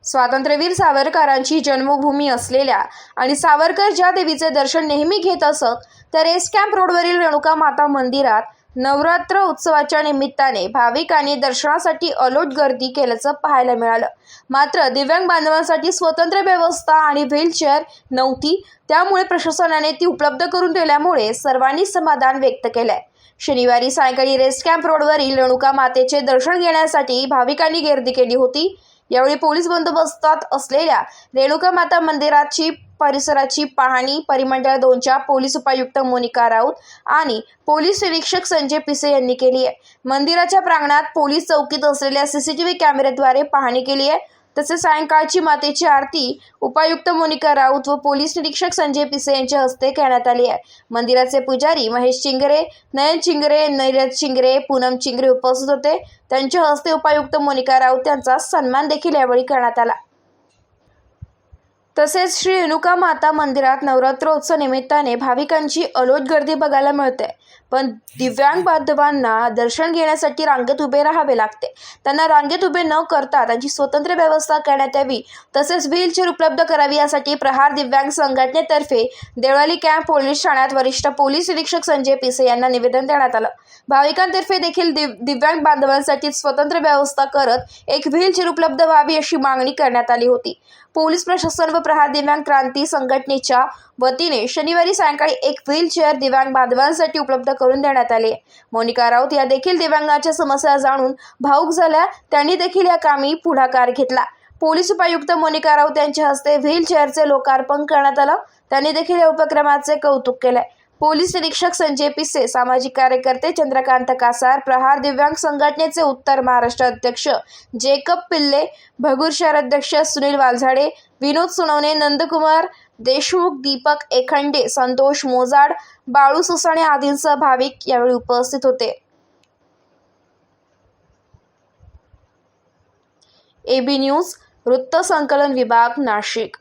स्वातंत्र्यवीर सावरकरांची जन्मभूमी असलेल्या आणि सावरकर ज्या देवीचे दर्शन नेहमी घेत असत त्या रेस कॅम्प रोडवरील रेणुका माता मंदिरात नवरात्र उत्सवाच्या निमित्ताने भाविकांनी दर्शनासाठी अलोट गर्दी केल्याचं पाहायला मिळालं। मात्र दिव्यांग बांधवांसाठी स्वतंत्र व्यवस्था आणि व्हीलचेअर नव्हती, त्यामुळे प्रशासनाने ती उपलब्ध करून दिल्यामुळे सर्वांनी समाधान व्यक्त केलंय। शनिवारी सायंकाळी रेस कॅम्प रोडवरील रेणुका मातेचे दर्शन घेण्यासाठी भाविकांनी गर्दी केली होती। यावेळी पोलीस बंदोबस्तात असलेल्या रेणुका माता मंदिराची परिसराची पाहणी परिमंडळ 2च्या पोलीस उपायुक्त मोनिका राऊत आणि पोलीस निरीक्षक संजय पिसे यांनी केली आहे। मंदिराच्या प्रांगणात पोलीस चौकीत असलेल्या सीसीटीव्ही कॅमेऱ्याद्वारे पाहणी केली आहे। तसेच सायंकाळची मातेची आरती उपायुक्त मोनिका राऊत व पोलीस निरीक्षक संजय पिसे यांच्या हस्ते करण्यात आली आहे। मंदिराचे पुजारी महेश चिंगरे, नयन चिंगरे, नीरज चिंगरे, पूनम चिंगरे उपस्थित होते। त्यांच्या हस्ते उपायुक्त मोनिका राऊत यांचा सन्मान देखील यावेळी करण्यात आला। तसेच श्री रेणुका माता मंदिरात नवरात्रोत्सव निमित्ताने भाविकांची अलोट गर्दी बघायला मिळते, पण दिव्यांग बांधवांना दर्शन घेण्यासाठी रांगेत उभे राहावे लागते। त्यांना रांगेत उभे न करता त्यांची स्वतंत्र व्यवस्था करण्यात यावी, तसेच व्हीलचेअर उपलब्ध करावी यासाठी प्रहार दिव्यांग संघटनेतर्फे देवळाली कॅम्प पोलीस ठाण्यात वरिष्ठ पोलीस निरीक्षक संजय पिसे यांना निवेदन देण्यात आलं। भाविकांतर्फे देखील दिव्यांग बांधवांसाठी स्वतंत्र व्यवस्था करत एक व्हीलचेअर उपलब्ध व्हावी अशी मागणी करण्यात आली होती। पोलीस प्रशासन व प्रहार दिव्यांग क्रांती संघटनेच्या वतीने शनिवारी सायंकाळी एक व्हीलचेअर दिव्यांग बांधवांसाठी उपलब्ध करून देण्यात आले। मोनिका राऊत या देखील दिव्यांगांच्या समस्या जाणून भावुक झाल्या, त्यांनी देखील या कामी पुढाकार घेतला। पोलीस उपायुक्त मोनिका राऊत यांच्या हस्ते व्हीलचेअरचे लोकार्पण करण्यात आलं। त्यांनी देखील या उपक्रमाचे कौतुक केले। पोलीस निरीक्षक संजय पिसे, सामाजिक कार्यकर्ते चंद्रकांत कासार, प्रहार दिव्यांग संघटनेचे उत्तर महाराष्ट्र अध्यक्ष जेकब पिल्ले, भगूर शहर अध्यक्ष सुनील वालझाडे, विनोद सुनवणे, नंदकुमार देशमुख, दीपक एखंडे, संतोष मोजाड, बाळू सुसाणे आदींसह भाविक यावेळी उपस्थित होते। AB न्यूज वृत्त संकलन विभाग, नाशिक।